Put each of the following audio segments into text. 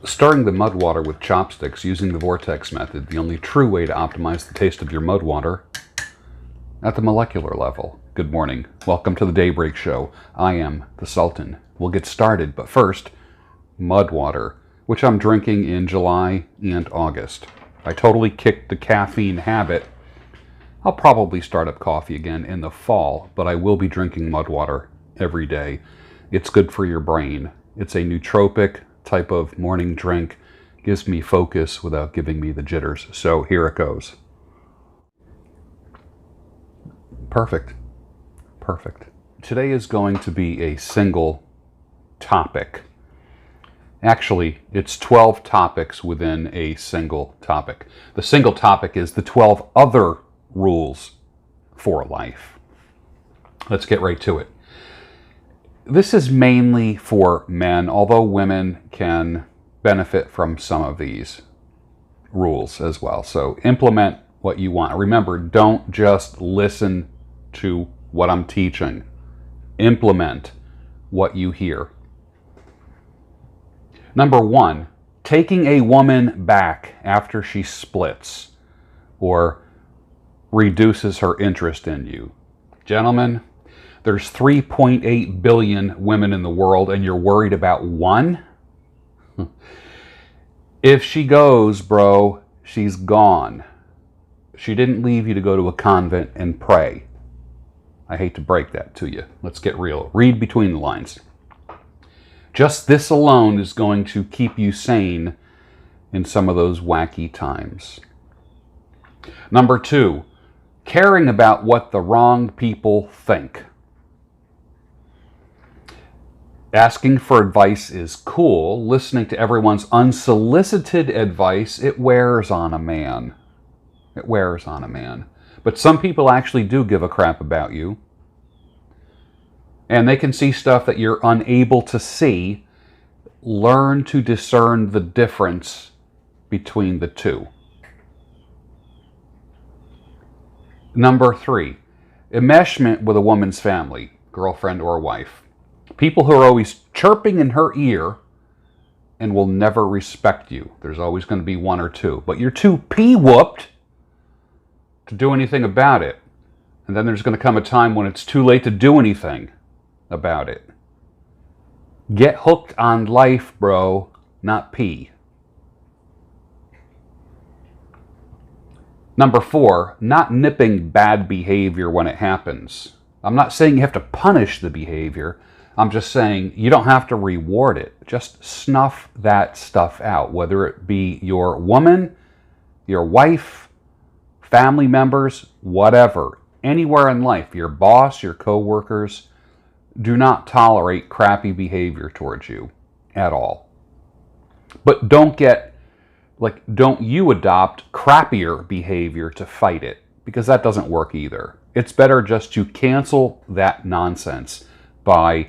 Stirring the mud water with chopsticks using the vortex method, the only true way to optimize the taste of your mud water at the molecular level. Good morning. Welcome to the Daybreak Show. I am the Sultan. We'll get started, but first, mud water, which I'm drinking in July and August. I totally kicked the caffeine habit. I'll probably start up coffee again in the fall, but I will be drinking mud water every day. It's good for your brain. It's a nootropic type of morning drink, gives me focus without giving me the jitters. So here it goes. Perfect. Today is going to be a single topic. Actually, it's 12 topics within a single topic. The single topic is the 12 other rules for life. Let's get right to it. This is mainly for men, although women can benefit from some of these rules as well. So implement what you want. Remember, don't just listen to what I'm teaching. Implement what you hear. Number 1, taking a woman back after she splits or reduces her interest in you. Gentlemen, there's 3.8 billion women in the world and you're worried about one? If she goes, bro, she's gone. She didn't leave you to go to a convent and pray. I hate to break that to you. Let's get real. Read between the lines. Just this alone is going to keep you sane in some of those wacky times. Number 2, caring about what the wrong people think. Asking for advice is cool. Listening to everyone's unsolicited advice, it wears on a man. It wears on a man. But some people actually do give a crap about you. And they can see stuff that you're unable to see. Learn to discern the difference between the two. Number 3, enmeshment with a woman's family, girlfriend or wife. People who are always chirping in her ear and will never respect you. There's always going to be one or two, but you're too pee-whooped to do anything about it. And then there's going to come a time when it's too late to do anything about it. Get hooked on life, bro, not pee. Number 4, not nipping bad behavior when it happens. I'm not saying you have to punish the behavior. I'm just saying you don't have to reward it. Just snuff that stuff out, whether it be your woman, your wife, family members, whatever. Anywhere in life, your boss, your coworkers, do not tolerate crappy behavior towards you at all. But don't you adopt crappier behavior to fight it, because that doesn't work either. It's better just to cancel that nonsense by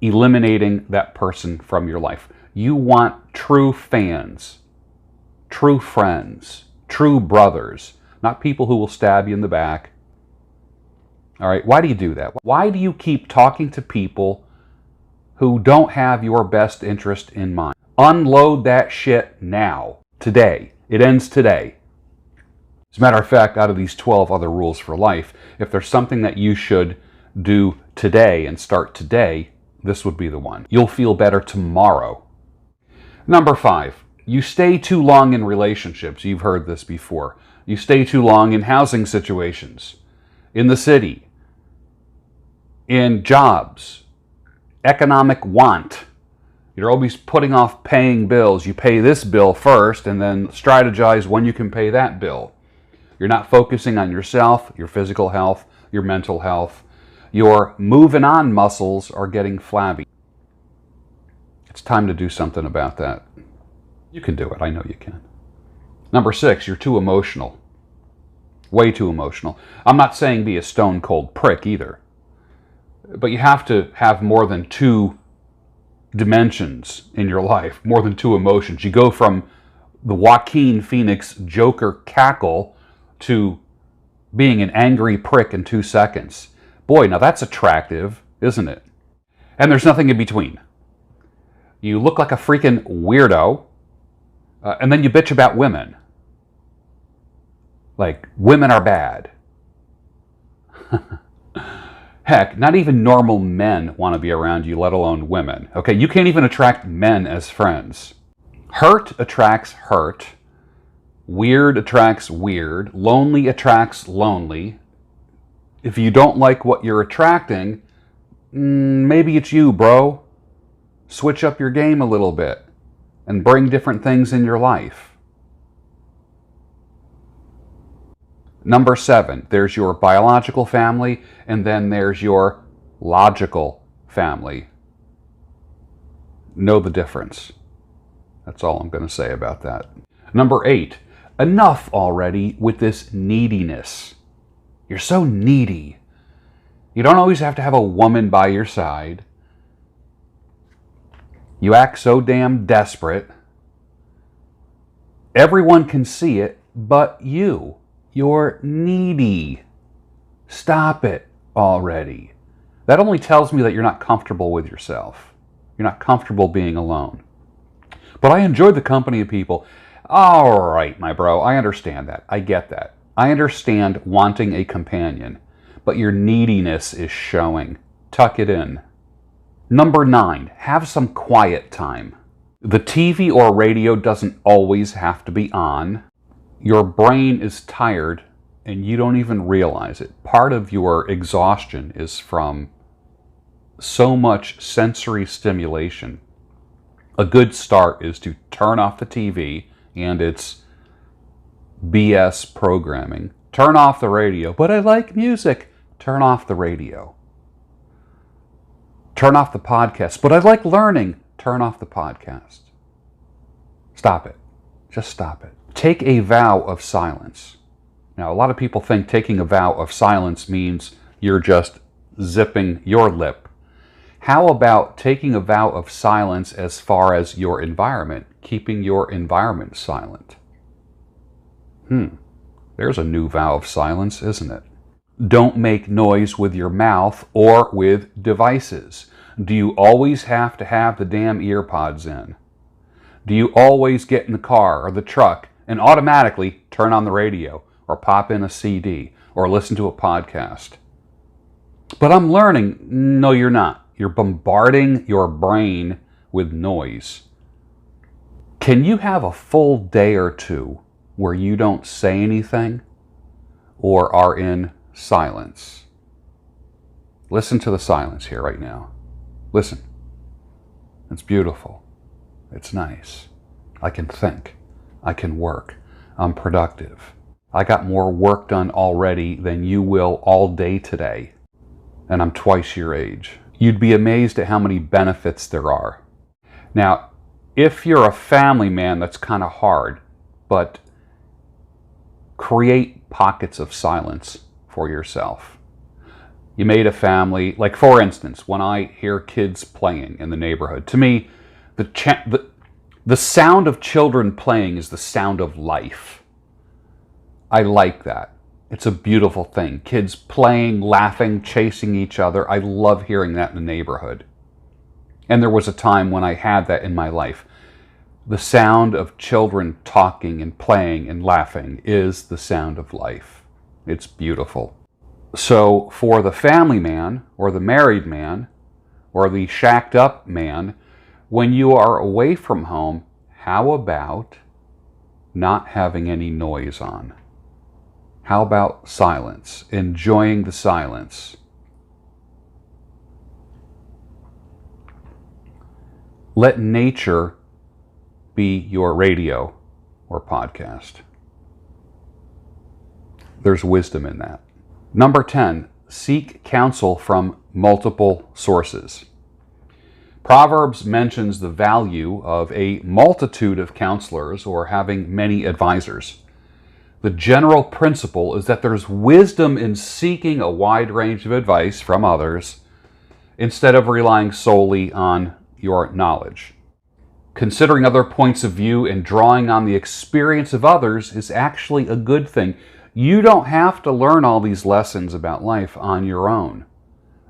eliminating that person from your life. You want true fans, true friends, true brothers, not people who will stab you in the back. All right, why do you do that? Why do you keep talking to people who don't have your best interest in mind? Unload that shit now, today. It ends today. As a matter of fact, out of these 12 other rules for life, if there's something that you should do today and start today, this would be the one. You'll feel better tomorrow. Number 5, you stay too long in relationships. You've heard this before. You stay too long in housing situations, in the city, in jobs, economic want. You're always putting off paying bills. You pay this bill first and then strategize when you can pay that bill. You're not focusing on yourself, your physical health, your mental health. Your moving on muscles are getting flabby. It's time to do something about that. You can do it. I know you can. Number 6, you're too emotional. Way too emotional. I'm not saying be a stone cold prick either. But you have to have more than 2 dimensions in your life, more than 2 emotions. You go from the Joaquin Phoenix Joker cackle to being an angry prick in 2 seconds. Boy, now that's attractive, isn't it? And there's nothing in between. You look like a freaking weirdo And then you bitch about women. Like, women are bad. Heck, not even normal men want to be around you, let alone women. Okay, you can't even attract men as friends. Hurt attracts hurt. Weird attracts weird. Lonely attracts lonely. If you don't like what you're attracting, maybe it's you, bro. Switch up your game a little bit and bring different things in your life. Number 7, there's your biological family, and then there's your logical family. Know the difference. That's all I'm going to say about that. Number 8, enough already with this neediness. You're so needy. You don't always have to have a woman by your side. You act so damn desperate. Everyone can see it, but you. You're needy. Stop it already. That only tells me that you're not comfortable with yourself. You're not comfortable being alone. But I enjoy the company of people. All right, my bro, I understand that. I get that. I understand wanting a companion, but your neediness is showing. Tuck it in. Number 9, have some quiet time. The TV or radio doesn't always have to be on. Your brain is tired and you don't even realize it. Part of your exhaustion is from so much sensory stimulation. A good start is to turn off the TV and its BS programming. Turn off the radio. But I like music. Turn off the radio. Turn off the podcast. But I like learning. Turn off the podcast. Stop it. Just stop it. Take a vow of silence. Now, a lot of people think taking a vow of silence means you're just zipping your lip. How about taking a vow of silence as far as your environment, keeping your environment silent? There's a new vow of silence, isn't it? Don't make noise with your mouth or with devices. Do you always have to have the damn ear pods in? Do you always get in the car or the truck and automatically turn on the radio or pop in a CD or listen to a podcast? But I'm learning. No, you're not. You're bombarding your brain with noise. Can you have a full day or two where you don't say anything or are in silence? Listen to the silence here right now. Listen. It's beautiful. It's nice. I can think. I can work. I'm productive. I got more work done already than you will all day today. And I'm twice your age. You'd be amazed at how many benefits there are. Now, if you're a family man, that's kind of hard, but create pockets of silence for yourself. You made a family, like for instance, when I hear kids playing in the neighborhood, to me, the sound of children playing is the sound of life. I like that. It's a beautiful thing. Kids playing, laughing, chasing each other. I love hearing that in the neighborhood. And there was a time when I had that in my life. The sound of children talking and playing and laughing is the sound of life. It's beautiful. So for the family man or the married man or the shacked up man, when you are away from home, how about not having any noise on? How about silence? Enjoying the silence. Let nature be your radio or podcast. There's wisdom in that. Number 10, seek counsel from multiple sources. Proverbs mentions the value of a multitude of counselors or having many advisors. The general principle is that there's wisdom in seeking a wide range of advice from others instead of relying solely on your knowledge. Considering other points of view and drawing on the experience of others is actually a good thing. You don't have to learn all these lessons about life on your own.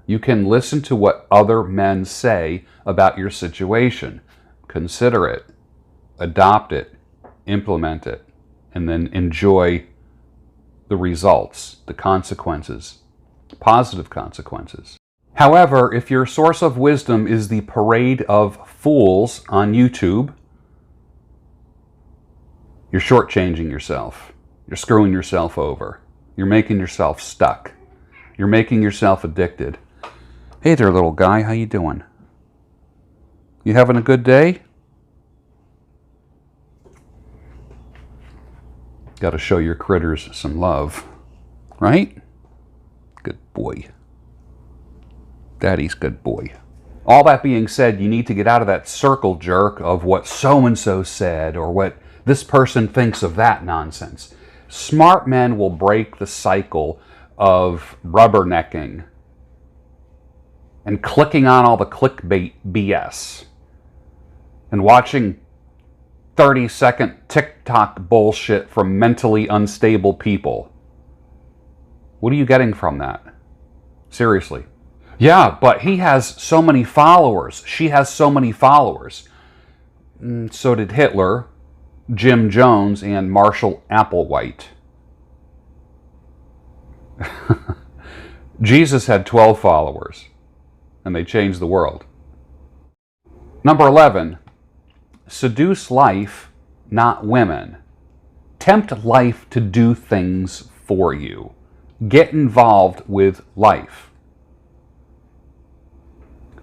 You can listen to what other men say about your situation. Consider it, adopt it, implement it, and then enjoy the results, the consequences, positive consequences. However, if your source of wisdom is the parade of fools on YouTube, you're shortchanging yourself. You're screwing yourself over. You're making yourself stuck. You're making yourself addicted. Hey there, little guy. How you doing? You having a good day? Got to show your critters some love, right? Good boy. Daddy's good boy. All that being said, you need to get out of that circle jerk of what so-and-so said or what this person thinks of that nonsense. Smart men will break the cycle of rubbernecking and clicking on all the clickbait BS and watching 30-second TikTok bullshit from mentally unstable people. What are you getting from that? Seriously. Yeah, but he has so many followers. She has so many followers. So did Hitler, Jim Jones, and Marshall Applewhite. Jesus had 12 followers, and they changed the world. Number 11, seduce life, not women. Tempt life to do things for you. Get involved with life.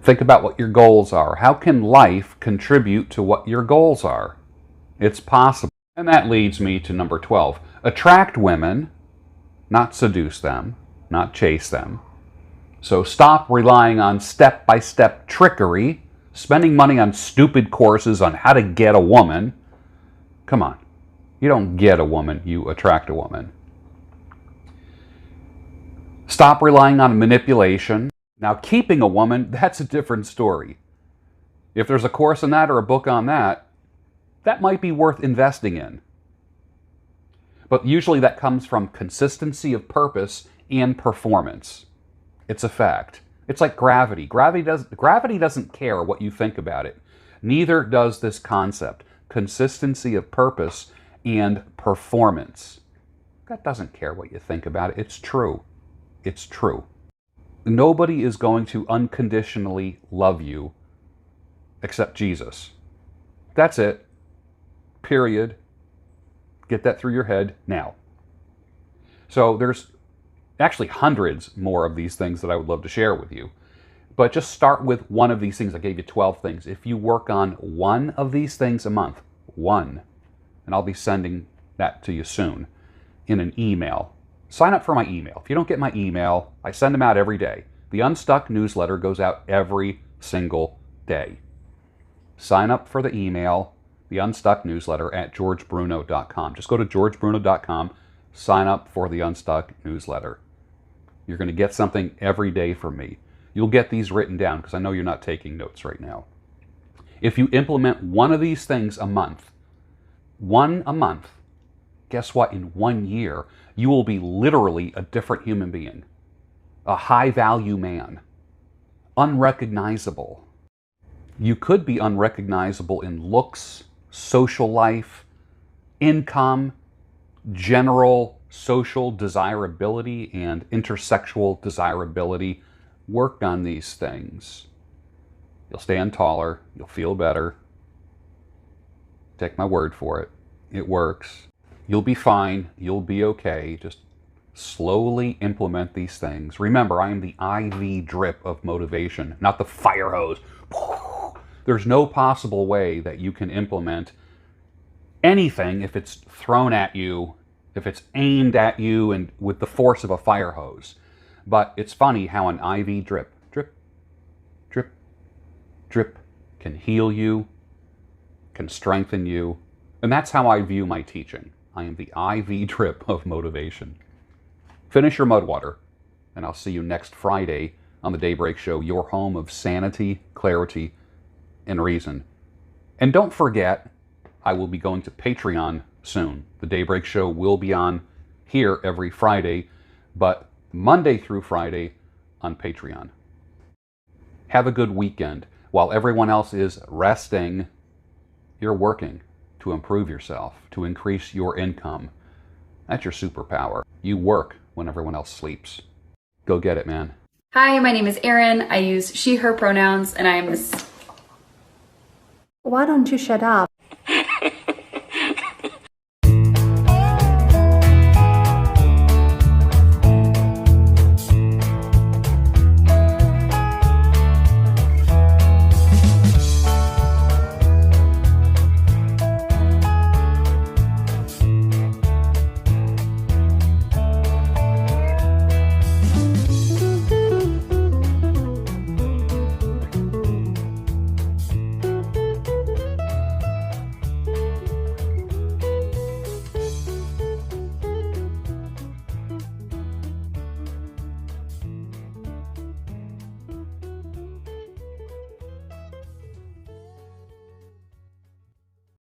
Think about what your goals are. How can life contribute to what your goals are? It's possible. And that leads me to number 12. Attract women, not seduce them, not chase them. So stop relying on step-by-step trickery, spending money on stupid courses on how to get a woman. Come on. You don't get a woman, you attract a woman. Stop relying on manipulation. Now, keeping a woman, that's a different story. If there's a course on that or a book on that, that might be worth investing in. But usually that comes from consistency of purpose and performance. It's a fact. It's like gravity. Gravity doesn't care what you think about it. Neither does this concept. Consistency of purpose and performance. God doesn't care what you think about it. It's true. It's true. Nobody is going to unconditionally love you except Jesus. That's it. Period. Get that through your head now. So there's actually hundreds more of these things that I would love to share with you. But just start with one of these things. I gave you 12 things. If you work on one of these things a month, one, and I'll be sending that to you soon in an email. Sign up for my email. If you don't get my email, I send them out every day. The Unstuck newsletter goes out every single day. Sign up for the email, the Unstuck newsletter at georgebruno.com. Just go to georgebruno.com, sign up for the Unstuck newsletter. You're going to get something every day from me. You'll get these written down because I know you're not taking notes right now. If you implement one of these things a month, guess what? In 1 year, you will be literally a different human being. A high-value man. Unrecognizable. You could be unrecognizable in looks, social life, income, general social desirability, and intersexual desirability. Work on these things. You'll stand taller. You'll feel better. Take my word for it. It works. You'll be fine. You'll be okay. Just slowly implement these things. Remember, I am the IV drip of motivation, not the fire hose. There's no possible way that you can implement anything if it's thrown at you, if it's aimed at you and with the force of a fire hose. But it's funny how an IV drip, drip, drip, drip, can heal you, can strengthen you. And that's how I view my teaching. I am the IV drip of motivation. Finish your mud water, and I'll see you next Friday on the Daybreak Show, your home of sanity, clarity, and reason. And don't forget, I will be going to Patreon soon. The Daybreak Show will be on here every Friday, but Monday through Friday on Patreon. Have a good weekend. While everyone else is resting, you're working. to improve yourself, to increase your income. That's your superpower. You work when everyone else sleeps. Go get it, man. Hi, my name is Erin. I use she, her pronouns, and I am this. Why don't you shut up?